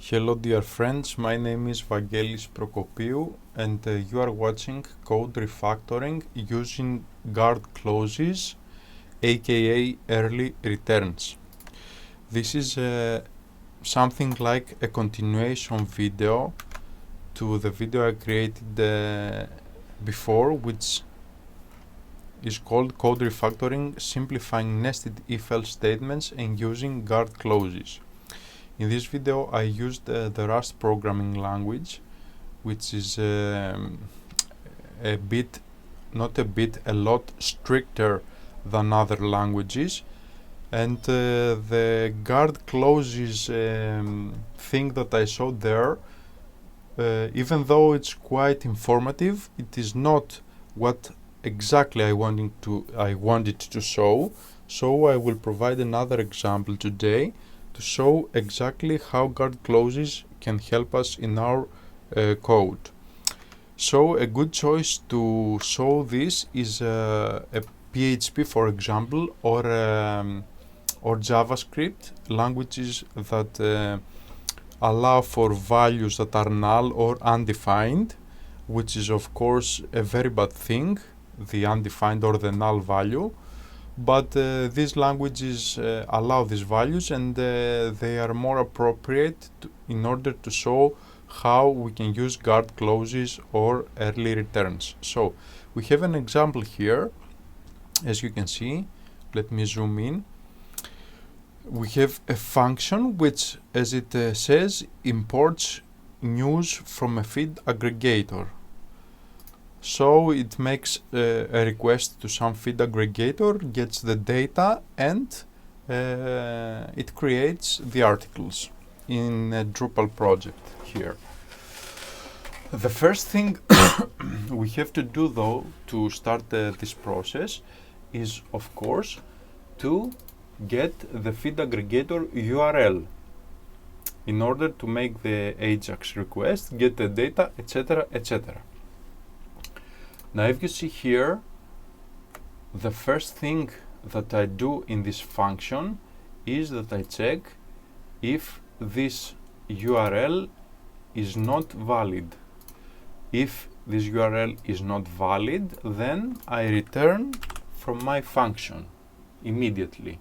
Hello dear friends, my name is Vangelis Prokopiou and you are watching code refactoring using guard clauses aka early returns. This is something like a continuation video to the video I created before, which is called code refactoring, simplifying nested if-else statements and using guard clauses. In this video I used the Rust programming language, which is a lot stricter than other languages, and the guard clauses thing that I showed there, even though it's quite informative, it is not what exactly I wanted to show. So I will provide another example today to show exactly how guard clauses can help us in our code. So a good choice to show this is a PHP, for example, or JavaScript, languages that allow for values that are null or undefined, which is of course a very bad thing, the undefined or the null value. But these languages allow these values, and they are more appropriate in order to show how we can use guard clauses or early returns. So we have an example here, as you can see. Let me zoom in. We have a function which, as it says, imports news from a feed aggregator. So it makes a request to some feed aggregator, gets the data, and it creates the articles in a Drupal project here. The first thing we have to do, though, to start this process is, of course, to get the feed aggregator URL in order to make the AJAX request, get the data, etc., etc. Now, if you see here, the first thing that I do in this function is that I check if this URL is not valid. If this URL is not valid, then I return from my function immediately.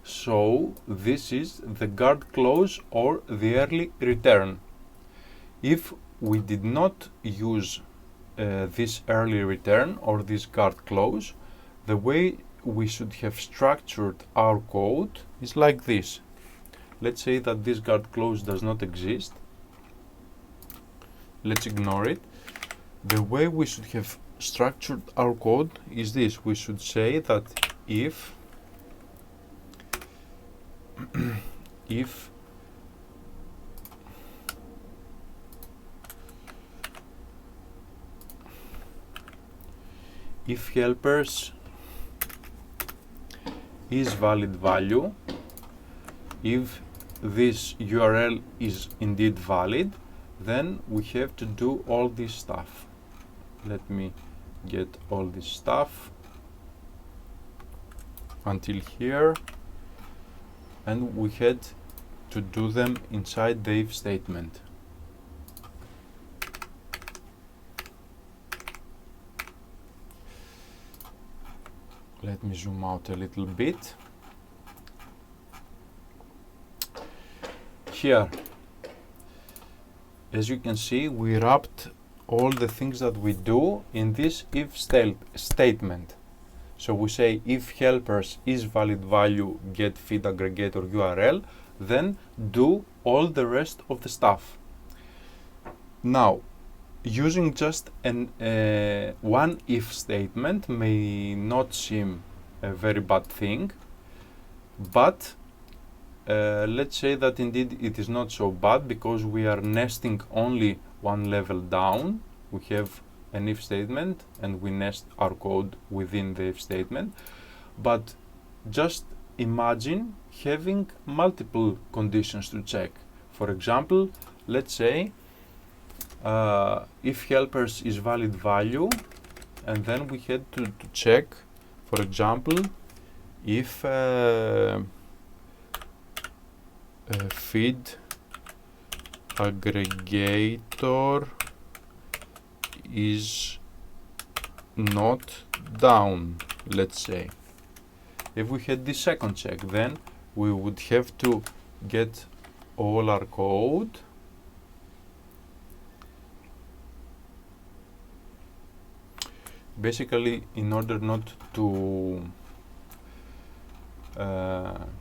So this is the guard clause or the early return. If we did not use this early return or this guard clause, the way we should have structured our code is like this. Let's say that this guard clause does not exist. Let's ignore it. The way we should have structured our code is this. We should say that if helpers is valid value, if this URL is indeed valid, then we have to do all this stuff. Let me get all this stuff until here, and we had to do them inside the if statement. Let me zoom out a little bit. Here, as you can see, we wrapped all the things that we do in this if statement. So we say if helpers is valid value, get feed aggregator URL, then do all the rest of the stuff. Now, using just one if statement may not seem a very bad thing, but let's say that indeed it is not so bad, because we are nesting only one level down. We have an if statement and we nest our code within the if statement. But just imagine having multiple conditions to check. For example, let's say if helpers is valid value, and then we had to check, for example, if feed aggregator is not down, let's say. If we had this second check, then we would have to get all our code basically. In order not to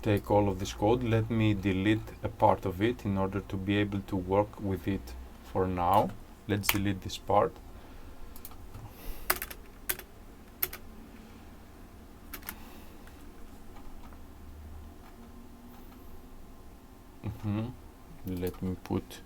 take all of this code, let me delete a part of it in order to be able to work with it for now. Let's delete this part. Let me put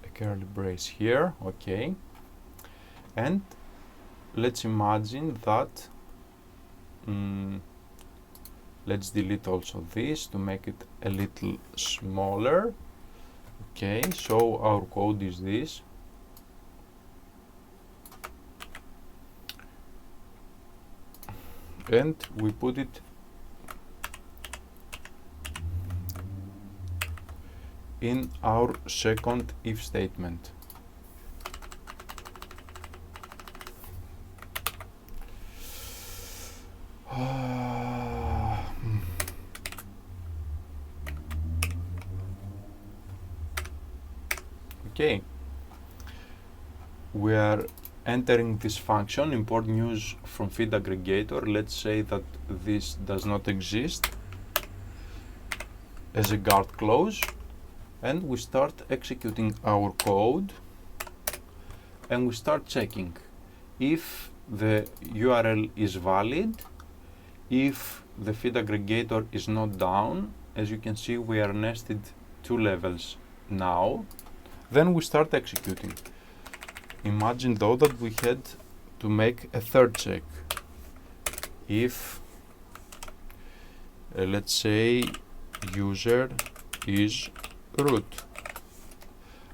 a curly brace here, okay. And let's imagine that let's delete also this to make it a little smaller. Okay, so our code is this. And we put it in our second if statement. Okay, we are entering this function, import news from feed aggregator. Let's say that this does not exist as a guard clause, and we start executing our code, and we start checking if the URL is valid, if the feed aggregator is not down. As you can see, we are nested 2 levels now. Then we start executing. Imagine though that we had to make a third check. If let's say user is root.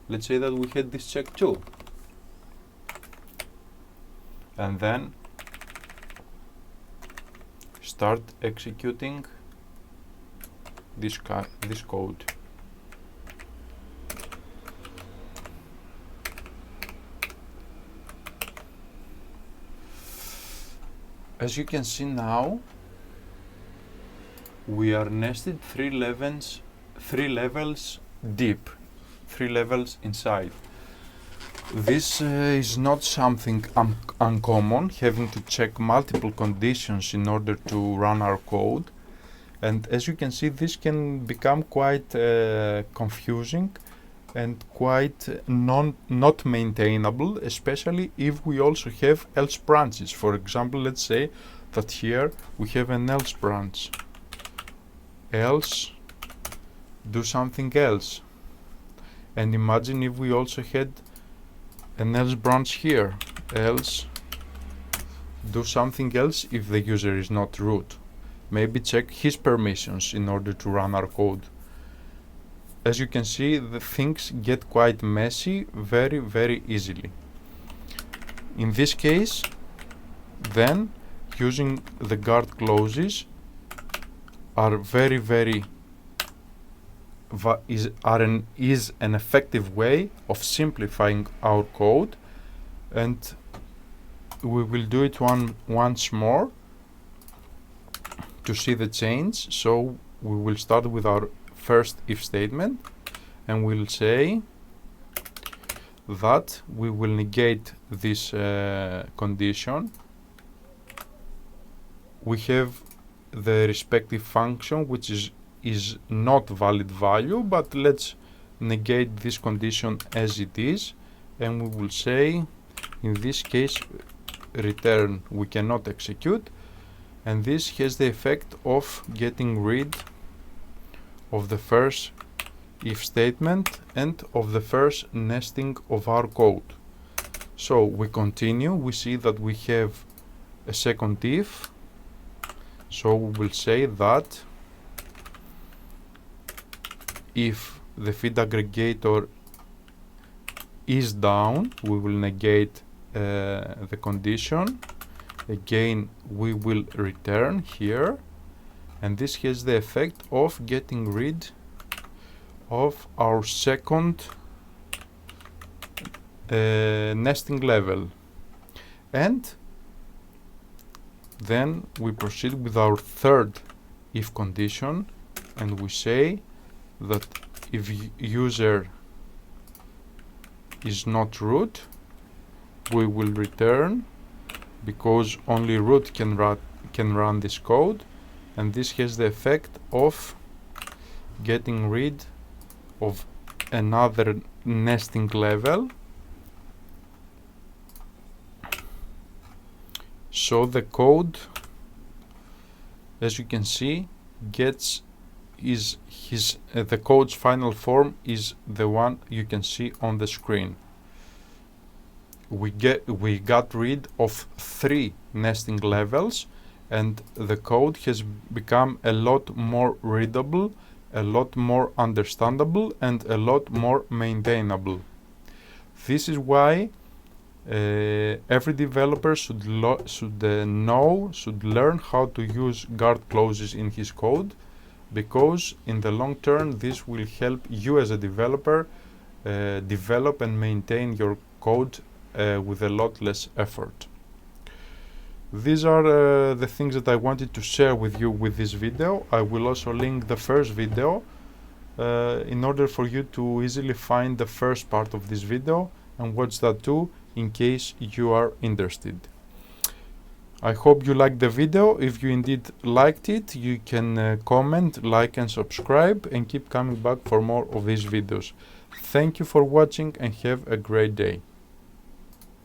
Let's say that we had this check too. And then start executing this code. As you can see now, we are nested 3 levels deep, 3 levels inside. This is not something uncommon, having to check multiple conditions in order to run our code. And as you can see, this can become quite confusing and quite not maintainable, especially if we also have else branches. For example, let's say that here we have an else branch. Else do something else. And imagine if we also had an else branch here. Else do something else if the user is not root. Maybe check his permissions in order to run our code. As you can see, the things get quite messy very easily. In this case, then using the guard clauses is an effective way of simplifying our code, and we will do it once more to see the change. So we will start with our first if statement, and we'll say that we will negate this condition. We have the respective function which is not valid value, but let's negate this condition as it is, and we will say in this case return we cannot execute, and this has the effect of getting rid of the first if statement and of the first nesting of our code. So we continue, we see that we have a second if, so we will say that if the feed aggregator is down, we will negate the condition. Again, we will return here, and this has the effect of getting rid of our second nesting level. And then we proceed with our third if condition, and we say that if user is not root, we will return, because only root can run this code, and this has the effect of getting rid of another nesting level. So the code, as you can see, the code's final form is the one you can see on the screen. We got rid of 3 nesting levels, and the code has become a lot more readable, a lot more understandable, and a lot more maintainable. This is why every developer should learn how to use guard clauses in his code, because in the long term this will help you as a developer develop and maintain your code with a lot less effort. These are the things that I wanted to share with you with this video. I will also link the first video in order for you to easily find the first part of this video and watch that too, in case you are interested. I hope you liked the video. If you indeed liked it, you can comment, like and subscribe, and keep coming back for more of these videos. Thank you for watching and have a great day.